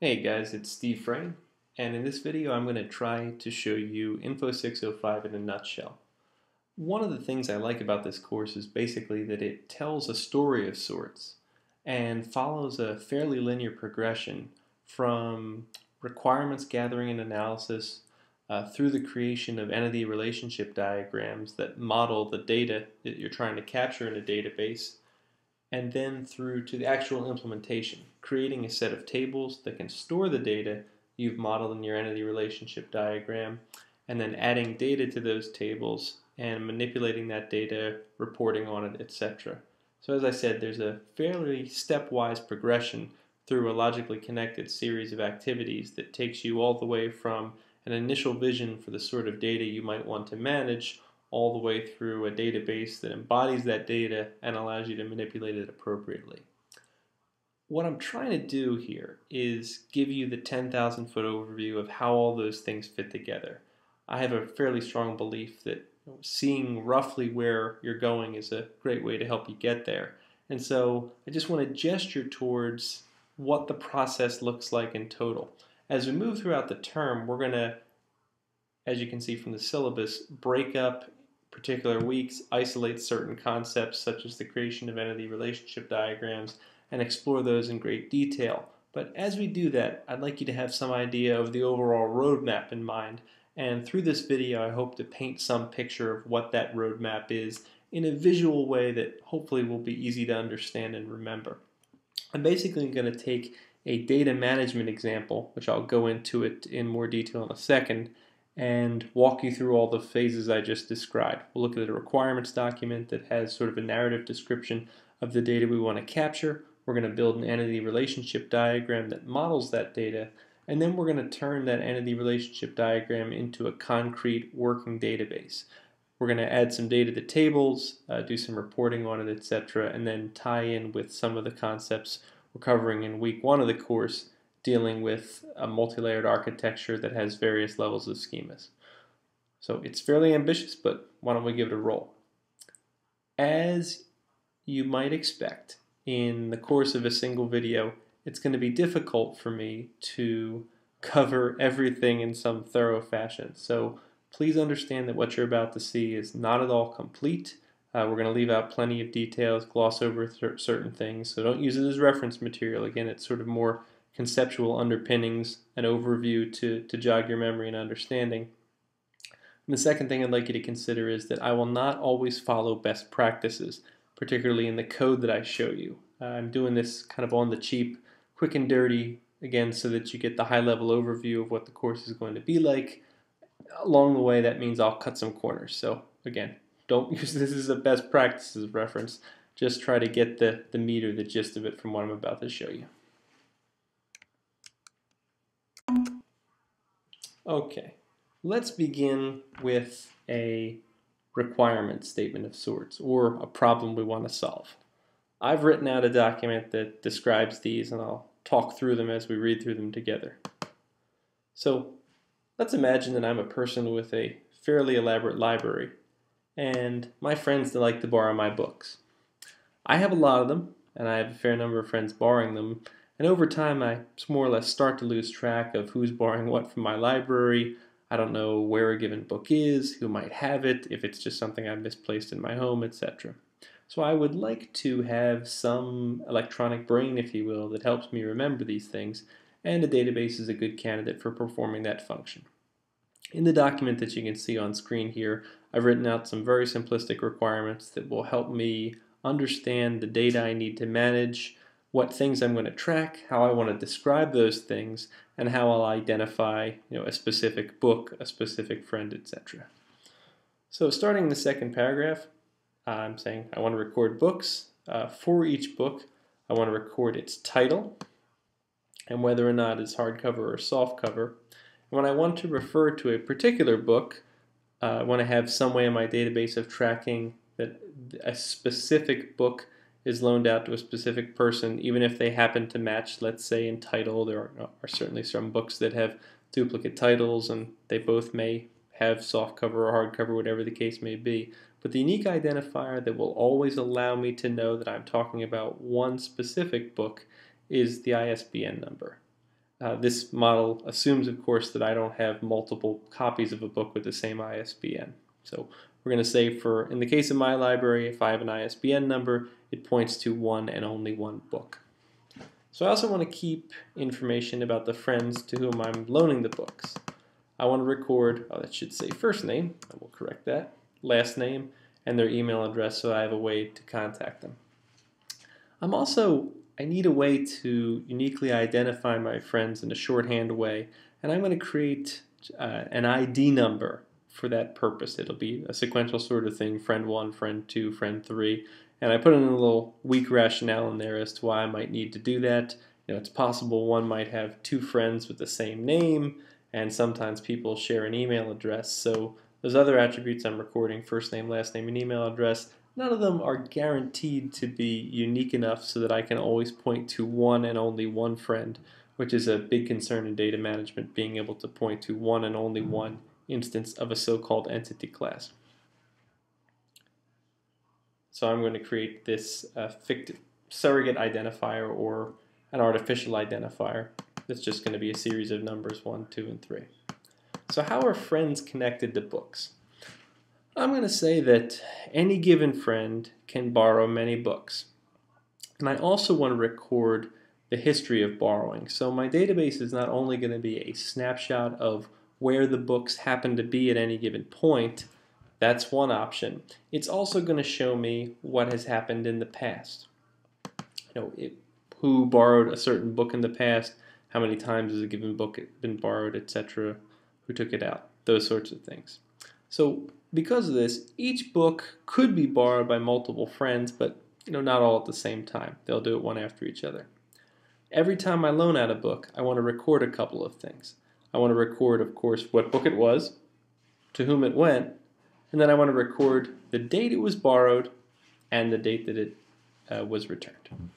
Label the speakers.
Speaker 1: Hey guys, it's Steve Frame, and in this video I'm going to try to show you INFO605 in a nutshell. One of the things I like about this course is basically that it tells a story of sorts and follows a fairly linear progression from requirements gathering and analysis through the creation of entity relationship diagrams that model the data that you're trying to capture in a database, and then through to the actual implementation, creating a set of tables that can store the data you've modeled in your entity relationship diagram, and then adding data to those tables and manipulating that data, reporting on it, etc. So as I said, there's a fairly stepwise progression through a logically connected series of activities that takes you all the way from an initial vision for the sort of data you might want to manage all the way through a database that embodies that data and allows you to manipulate it appropriately. What I'm trying to do here is give you the 10,000 foot overview of how all those things fit together. I have a fairly strong belief that seeing roughly where you're going is a great way to help you get there. And so I just want to gesture towards what the process looks like in total. As we move throughout the term, we're going to, as you can see from the syllabus, break up particular weeks, isolate certain concepts such as the creation of entity relationship diagrams, and explore those in great detail. But as we do that, I'd like you to have some idea of the overall roadmap in mind, and through this video I hope to paint some picture of what that roadmap is in a visual way that hopefully will be easy to understand and remember. I'm basically going to take a data management example, which I'll go into it in more detail in a second, and walk you through all the phases I just described. We'll look at a requirements document that has sort of a narrative description of the data we want to capture. We're going to build an entity relationship diagram that models that data, and then we're going to turn that entity relationship diagram into a concrete working database. We're going to add some data to tables, do some reporting on it, etc., and then tie in with some of the concepts we're covering in week 1 of the course, dealing with a multi-layered architecture that has various levels of schemas. So it's fairly ambitious, but why don't we give it a roll? As you might expect, in the course of a single video, it's going to be difficult for me to cover everything in some thorough fashion. So please understand that what you're about to see is not at all complete. We're going to leave out plenty of details, gloss over certain things, so don't use it as reference material. Again, it's sort of more conceptual underpinnings, an overview to jog your memory and understanding. And the second thing I'd like you to consider is that I will not always follow best practices, particularly in the code that I show you. I'm doing this kind of on the cheap, quick and dirty, again, so that you get the high-level overview of what the course is going to be like. Along the way, that means I'll cut some corners. So again, don't use this as a best practices reference. Just try to get the meat or the gist of it from what I'm about to show you. Okay, let's begin with a requirement statement of sorts, or a problem we want to solve. I've written out a document that describes these, and I'll talk through them as we read through them together. So let's imagine that I'm a person with a fairly elaborate library, and my friends like to borrow my books. I have a lot of them, and I have a fair number of friends borrowing them, and over time I more or less start to lose track of who's borrowing what from my library. I don't know where a given book is, who might have it, if it's just something I've misplaced in my home, etc. So I would like to have some electronic brain, if you will, that helps me remember these things, and a database is a good candidate for performing that function. In the document that you can see on screen here, I've written out some very simplistic requirements that will help me understand the data I need to manage, what things I'm going to track, how I want to describe those things, and how I'll identify a specific book, a specific friend, etc. So starting in the second paragraph, I'm saying I want to record books. For each book, I want to record its title and whether or not it's hardcover or softcover. When I want to refer to a particular book, I want to have some way in my database of tracking that a specific book is loaned out to a specific person, even if they happen to match, let's say, in title. There are certainly some books that have duplicate titles, and they both may have softcover or hardcover, whatever the case may be. But the unique identifier that will always allow me to know that I'm talking about one specific book is the ISBN number. This model assumes, of course, that I don't have multiple copies of a book with the same ISBN. So we're going to say in the case of my library, if I have an ISBN number, it points to one and only one book. So I also want to keep information about the friends to whom I'm loaning the books. I want to record, that should say first name, I will correct that, last name, and their email address so I have a way to contact them. I need a way to uniquely identify my friends in a shorthand way, and I'm going to create an ID number for that purpose. It'll be a sequential sort of thing, friend 1, friend 2, friend 3, and I put in a little weak rationale in there as to why I might need to do that. It's possible one might have 2 friends with the same name, and sometimes people share an email address. So those other attributes I'm recording, first name, last name, and email address, none of them are guaranteed to be unique enough so that I can always point to one and only one friend, which is a big concern in data management, being able to point to one and only one instance of a so-called entity class. So I'm going to create this fictive surrogate identifier, or an artificial identifier. That's just going to be a series of numbers 1, 2, and 3. So how are friends connected to books? I'm going to say that any given friend can borrow many books. And I also want to record the history of borrowing. So my database is not only going to be a snapshot of where the books happen to be at any given point. That's one option. It's also going to show me what has happened in the past. Who borrowed a certain book in the past, how many times has a given book been borrowed, etc., who took it out, those sorts of things. So because of this, each book could be borrowed by multiple friends, but not all at the same time. They'll do it one after each other. Every time I loan out a book, I want to record a couple of things. I want to record, of course, what book it was, to whom it went, and then I want to record the date it was borrowed and the date that it was returned.